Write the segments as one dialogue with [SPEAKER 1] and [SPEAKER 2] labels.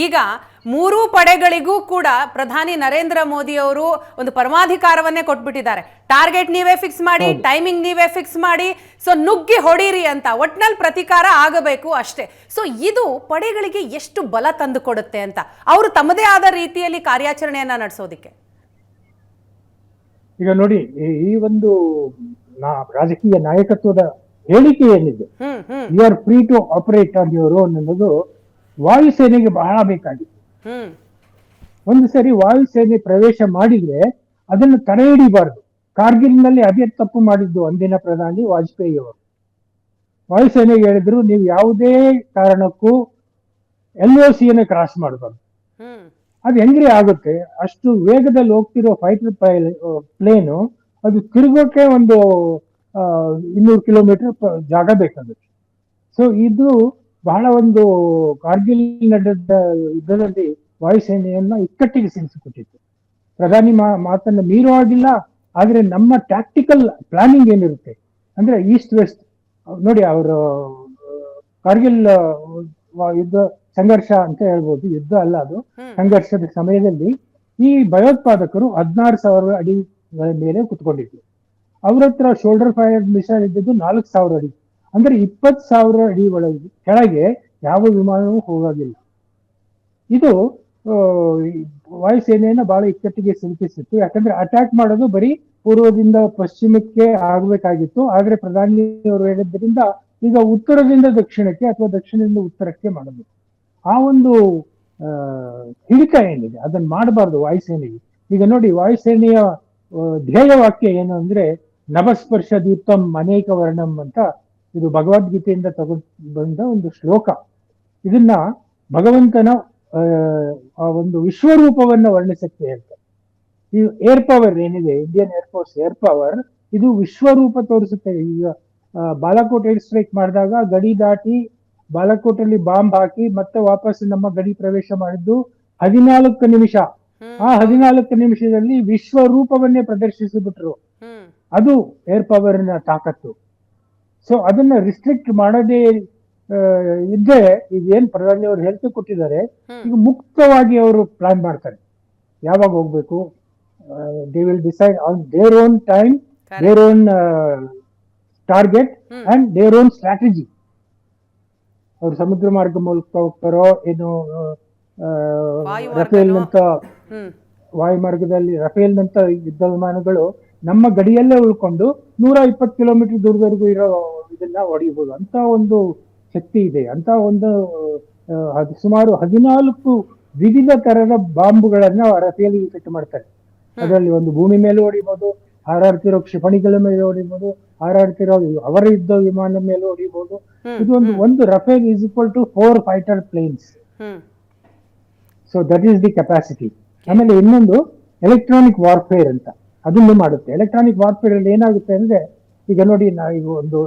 [SPEAKER 1] ಈಗ ಮೂರೂ ಪಡೆಗಳಿಗೂ ಕೂಡ ಪ್ರಧಾನಿ ನರೇಂದ್ರ ಮೋದಿ ಅವರು ಒಂದು ಪರಮಾಧಿಕಾರವನ್ನೇ ಕೊಟ್ಬಿಟ್ಟಿದ್ದಾರೆ. ಟಾರ್ಗೆಟ್ ನೀವೇ ಫಿಕ್ಸ್ ಮಾಡಿ, ಟೈಮಿಂಗ್ ನೀವೇ ಫಿಕ್ಸ್ ಮಾಡಿ, ಸೊ ನುಗ್ಗಿ ಹೊಡೀರಿ ಅಂತ, ಒಟ್ನಲ್ಲಿ ಪ್ರತೀಕಾರ ಆಗಬೇಕು ಅಷ್ಟೇ. ಸೊ ಇದು ಪಡೆಗಳಿಗೆ ಎಷ್ಟು ಬಲ ತಂದು ಕೊಡುತ್ತೆ ಅಂತ ಅವರು ತಮ್ಮದೇ ಆದ ರೀತಿಯಲ್ಲಿ ಕಾರ್ಯಾಚರಣೆಯನ್ನ ನಡೆಸೋದಿಕ್ಕೆ.
[SPEAKER 2] ಈಗ ನೋಡಿ, ಈ ಒಂದು ರಾಜಕೀಯ ನಾಯಕತ್ವದ ಹೇಳಿಕೆ ಏನಿದೆ, you are free to operate on your own ಅನ್ನೋದು ವಾಯುಸೇನೆಗೆ ಬಹಳ ಬೇಕಾಗಿತ್ತು. ಒಂದು ಸರಿ ವಾಯುಸೇನೆ ಪ್ರವೇಶ ಮಾಡಿದ್ರೆ ಅದನ್ನು ತಡೆ ಹಿಡಿಬಾರ್ದು. ಕಾರ್ಗಿಲ್ನಲ್ಲಿ ಅದೇ ತಪ್ಪು ಮಾಡಿದ್ದು ಅಂದಿನ ಪ್ರಧಾನಿ ವಾಜಪೇಯಿ ಅವರು. ವಾಯುಸೇನೆಗೆ ಹೇಳಿದ್ರು, ನೀವು ಯಾವುದೇ ಕಾರಣಕ್ಕೂ LOC ಯನ್ನು ಕ್ರಾಸ್ ಮಾಡಬಾರ್ದು. ಅದು ಹೆಂಗ್ರಿ ಆಗುತ್ತೆ? ಅಷ್ಟು ವೇಗದಲ್ಲಿ ಹೋಗ್ತಿರೋ ಫೈಟರ್ ಪ್ಲೇನು ಅದು ತಿರುಗೋಕೆ ಒಂದು 200 ಕಿಲೋಮೀಟರ್ ಜಾಗ ಬೇಕಾಗುತ್ತೆ. ಸೊ ಇದು ಬಹಳ ಒಂದು ಕಾರ್ಗಿಲ್ ನಡೆದ ಯುದ್ಧದಲ್ಲಿ ವಾಯುಸೇನೆಯನ್ನ ಇಕ್ಕಟ್ಟಿಗೆ ಸಿಲುಕಿಕೊಟ್ಟಿತ್ತು. ಪ್ರಧಾನಿ ಮಾತನ್ನ ಮೀರುವಾಗಿಲ್ಲ. ಆದ್ರೆ ನಮ್ಮ ಟ್ಯಾಕ್ಟಿಕಲ್ ಪ್ಲಾನಿಂಗ್ ಏನಿರುತ್ತೆ ಅಂದ್ರೆ ಈಸ್ಟ್ ವೆಸ್ಟ್ ನೋಡಿ, ಅವರು ಕಾರ್ಗಿಲ್ ಯುದ್ಧ ಸಂಘರ್ಷ ಅಂತ ಹೇಳ್ಬೋದು, ಯುದ್ಧ ಅಲ್ಲ ಅದು, ಸಂಘರ್ಷದ ಸಮಯದಲ್ಲಿ ಈ ಭಯೋತ್ಪಾದಕರು 16,000 ಅಡಿ ಮೇಲೆ ಕುತ್ಕೊಂಡಿದ್ರು. ಅವ್ರ ಹತ್ರ ಶೋಲ್ಡರ್ ಫೈರ್ ಮಿಸೈಲ್ ಇದ್ದಿದ್ದು 4,000 ಅಡಿ, ಅಂದ್ರೆ 20,000 ಅಡಿ ಒಳಗೆ ಕೆಳಗೆ ಯಾವ ವಿಮಾನವೂ ಹೋಗಾಗಿಲ್ಲ. ಇದು ವಾಯುಸೇನೆಯನ್ನ ಬಹಳ ಇಕ್ಕಟ್ಟಿಗೆ ಸಿಲುಕಿಸಿತ್ತು. ಯಾಕಂದ್ರೆ ಅಟ್ಯಾಕ್ ಮಾಡೋದು ಬರೀ ಪೂರ್ವದಿಂದ ಪಶ್ಚಿಮಕ್ಕೆ ಆಗ್ಬೇಕಾಗಿತ್ತು. ಆದ್ರೆ ಪ್ರಧಾನಿಯವರು ಹೇಳಿದ್ರಿಂದ ಈಗ ಉತ್ತರದಿಂದ ದಕ್ಷಿಣಕ್ಕೆ ಅಥವಾ ದಕ್ಷಿಣದಿಂದ ಉತ್ತರಕ್ಕೆ ಮಾಡಬೇಕು. ಆ ಒಂದು ಹಿಡಿತ ಏನಿದೆ ಅದನ್ನ ಮಾಡಬಾರ್ದು ವಾಯುಸೇನೆಗೆ. ಈಗ ನೋಡಿ, ವಾಯುಸೇನೆಯ ಧ್ಯೇಯ ವಾಕ್ಯ ಏನು ಅಂದ್ರೆ ನಭಸ್ಪರ್ಶ ದೀಪ್ತಂ ಅನೇಕ ವರ್ಣಂ ಅಂತ. ಇದು ಭಗವದ್ಗೀತೆಯಿಂದ ತಗೊಂಡು ಬಂದ ಒಂದು ಶ್ಲೋಕ. ಇದನ್ನ ಭಗವಂತನ ಆ ಒಂದು ವಿಶ್ವರೂಪವನ್ನ ವರ್ಣಿಸಕ್ಕೆ ಹೇಳ್ತಾರೆ. ಈ ಏರ್ ಪವರ್ ಏನಿದೆ, ಇಂಡಿಯನ್ ಏರ್ಫೋರ್ಸ್ ಏರ್ ಪವರ್, ಇದು ವಿಶ್ವರೂಪ ತೋರಿಸುತ್ತೆ. ಈಗ ಬಾಲಾಕೋಟ್ ಏರ್ ಸ್ಟ್ರೈಕ್ ಮಾಡಿದಾಗ ಗಡಿ ದಾಟಿ ಬಾಲಾಕೋಟಲ್ಲಿ ಬಾಂಬ್ ಹಾಕಿ ಮತ್ತೆ ವಾಪಸ್ ನಮ್ಮ ಗಡಿ ಪ್ರವೇಶ ಮಾಡಿದ್ದು 14 ನಿಮಿಷ. ಆ 14 ನಿಮಿಷದಲ್ಲಿ ವಿಶ್ವರೂಪವನ್ನೇ ಪ್ರದರ್ಶಿಸಿಬಿಟ್ರು. ಅದು ಏರ್ ಪವರ್ ನ ತಾಕತ್ತು. ಸೊ ಅದನ್ನ ರಿಸ್ಟ್ರಿಕ್ಟ್ ಮಾಡದೇ ಇದ್ರೆ, ಈಗ ಏನ್ ಪ್ರಧಾನಿ ಅವರು ಹೆಲ್ತ್ ಕೊಟ್ಟಿದ್ದಾರೆ, ಈಗ ಮುಕ್ತವಾಗಿ ಅವರು ಪ್ಲಾನ್ ಮಾಡ್ತಾರೆ ಯಾವಾಗ ಹೋಗ್ಬೇಕು. They will decide on their own time, their own target and their own strategy. ಅವ್ರು ಸಮುದ್ರ ಮಾರ್ಗ ಮೂಲಕ ಹೋಗ್ತಾರೋ ಏನು, ರಫೇಲ್ ನಂತ ವಾಯುಮಾರ್ಗದಲ್ಲಿ ರಫೇಲ್ ನಂತ ಯುದ್ಧ ವಿಮಾನಗಳು ನಮ್ಮ ಗಡಿಯಲ್ಲೇ ಉಳ್ಕೊಂಡು 120 ಕಿಲೋಮೀಟರ್ ದೂರದವರೆಗೂ ಇರೋ ಇದನ್ನ ಹೊಡೆಯಬಹುದು ಅಂತ ಒಂದು ಶಕ್ತಿ ಇದೆ. ಅಂತ ಒಂದು ಸುಮಾರು 14 ವಿವಿಧ ತರದ ಬಾಂಬುಗಳನ್ನ ರಫೇಲ್ಗೆ ಫಿಟ್ ಮಾಡ್ತಾರೆ. ಅದರಲ್ಲಿ ಒಂದು ಭೂಮಿ ಮೇಲೆ ಹೊಡಿಬಹುದು, ಹಾರಾಡ್ತಿರೋ ಕ್ಷಿಪಣಿಗಳ ಮೇಲೆ ಹೊಡಿಬಹುದು, ಹಾರಾಡ್ತಿರೋ ಅವರ ಯುದ್ಧ ವಿಮಾನ ಮೇಲೆ ಹೊಡಿಬಹುದು. ಇದು ಒಂದು Rafale is equal to 4 fighter planes. So that is the capacity. ಆಮೇಲೆ ಇನ್ನೊಂದು ಎಲೆಕ್ಟ್ರಾನಿಕ್ ವಾರ್ಫೇರ್ ಅಂತ, ಅದನ್ನು ಮಾಡುತ್ತೆ. ಎಲೆಕ್ಟ್ರಾನಿಕ್ ವಾರ್ಫೇರ್ ಅಲ್ಲಿ ಏನಾಗುತ್ತೆ ಅಂದ್ರೆ, ಈಗ ನೋಡಿ, ನಾವು ಒಂದು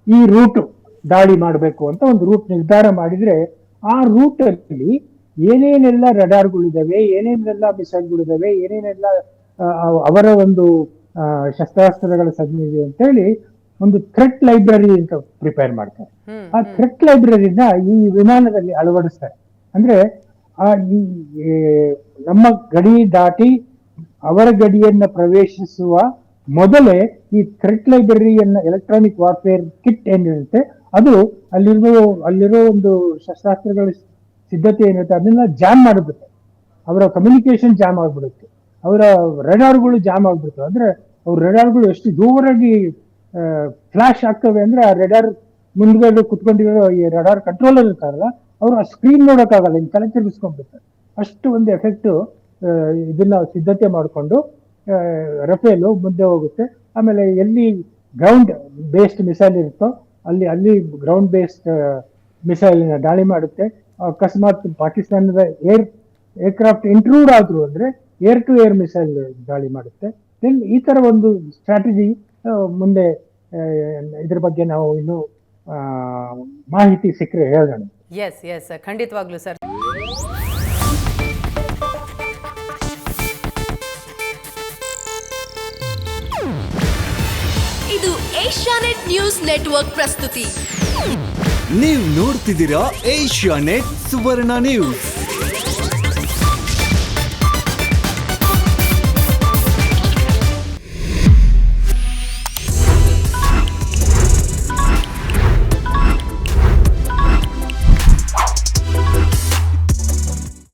[SPEAKER 2] ಈ ರೂಟ್ ದಾಳಿ ಮಾಡಬೇಕು ಅಂತ ಒಂದು ರೂಟ್ ನಿರ್ಧಾರ ಮಾಡಿದ್ರೆ, ಆ ರೂಟ್ ಅಲ್ಲಿ ಏನೇನೆಲ್ಲ ರಡಾರ್ಗಳಿದಾವೆ, ಏನೇನೆಲ್ಲ ಮಿಸೈಲ್ಗಳಿದಾವೆ, ಏನೇನೆಲ್ಲ ಅವರ ಒಂದು ಶಸ್ತ್ರಾಸ್ತ್ರಗಳ ಸಂಜ್ಞೆ ಅಂತ ಹೇಳಿ ಒಂದು ಥ್ರೆಟ್ ಲೈಬ್ರರಿ ಅಂತ ಪ್ರಿಪೇರ್ ಮಾಡ್ತಾರೆ. ಆ ಥ್ರೆಟ್ ಲೈಬ್ರರಿನ ಈ ವಿಮಾನದಲ್ಲಿ ಅಳವಡಿಸ್ತಾರೆ. ಅಂದ್ರೆ ಈ ನಮ್ಮ ಗಡಿ ದಾಟಿ ಅವರ ಗಡಿಯನ್ನ ಪ್ರವೇಶಿಸುವ ಮೊದಲೇ ಈ ಥ್ರೆಟ್ ಲೈಬ್ರರಿಯನ್ನ, ಎಲೆಕ್ಟ್ರಾನಿಕ್ ವಾರ್ಫೇರ್ ಕಿಟ್ ಏನಿರುತ್ತೆ, ಅದು ಅಲ್ಲಿರೋ ಒಂದು ಶಸ್ತ್ರಾಸ್ತ್ರಗಳ ಸಿದ್ಧತೆ ಏನಿರುತ್ತೆ ಅದನ್ನ ಜಾಮ್ ಮಾಡಿಬಿಡುತ್ತೆ. ಅವರ ಕಮ್ಯುನಿಕೇಶನ್ ಜಾಮ್ ಆಗ್ಬಿಡುತ್ತೆ, ಅವರ ರೆಡಾರ್ಗಳು ಜಾಮ್ ಆಗ್ಬಿಡುತ್ತೆ. ಅಂದ್ರೆ ಅವ್ರ ರೆಡಾರ್ಗಳು ಎಷ್ಟು ಜೋರಾಗಿ ಫ್ಲಾಶ್ ಆಗ್ತವೆ ಅಂದ್ರೆ, ಆ ರೆಡಾರ್ ಮುಂದ್ಗಡೆ ಕುತ್ಕೊಂಡಿರೋ ಈ ರೆಡಾರ್ ಕಂಟ್ರೋಲರ್ ಇರ್ತಾರಲ್ಲ, ಅವರು ಆ ಸ್ಕ್ರೀನ್ ನೋಡೋಕ್ಕಾಗಲ್ಲ, ಇನ್ನು ತಲೆ ತಿರುಗಿಸ್ಕೊಂಡ್ಬಿಡ್ತಾರೆ. ಅಷ್ಟು ಒಂದು ಎಫೆಕ್ಟ್ ಇದನ್ನ ಸಿದ್ಧತೆ ಮಾಡಿಕೊಂಡು ರಫೇಲು ಮುಂದೆ ಹೋಗುತ್ತೆ. ಆಮೇಲೆ ಎಲ್ಲಿ ಗ್ರೌಂಡ್ ಬೇಸ್ಡ್ ಮಿಸೈಲ್ ಇರುತ್ತೋ ಅಲ್ಲಿ ಗ್ರೌಂಡ್ ಬೇಸ್ಡ್ ಮಿಸೈಲ್ನ ದಾಳಿ ಮಾಡುತ್ತೆ. ಅಕಸ್ಮಾತ್ ಪಾಕಿಸ್ತಾನದ ಏರ್ಕ್ರಾಫ್ಟ್ ಇಂಟ್ರೂಡ್ ಆದ್ರು ಅಂದ್ರೆ ಏರ್ ಟು ಏರ್ ಮಿಸೈಲ್ ದಾಳಿ ಮಾಡುತ್ತೆ. ಈ ತರ ಒಂದು ಸ್ಟ್ರಾಟಜಿ ಮುಂದೆ ಇದ್ರ ಬಗ್ಗೆ ನಾವು ಇನ್ನು ಮಾಹಿತಿ ಸಿಕ್ಕರೆ ಹೇಳೋಣ.
[SPEAKER 1] ಎಸ್ ಖಂಡಿತವಾಗ್ಲೂ ಸರ್.
[SPEAKER 3] ಇದು ಏಷ್ಯಾನೆಟ್ ನ್ಯೂಸ್ ನೆಟ್ವರ್ಕ್ ಪ್ರಸ್ತುತಿ.
[SPEAKER 4] ನೀವು ನೋಡ್ತಿದ್ದೀರಾ ಏಷ್ಯಾನೆಟ್ ಸುವರ್ಣ ನ್ಯೂಸ್.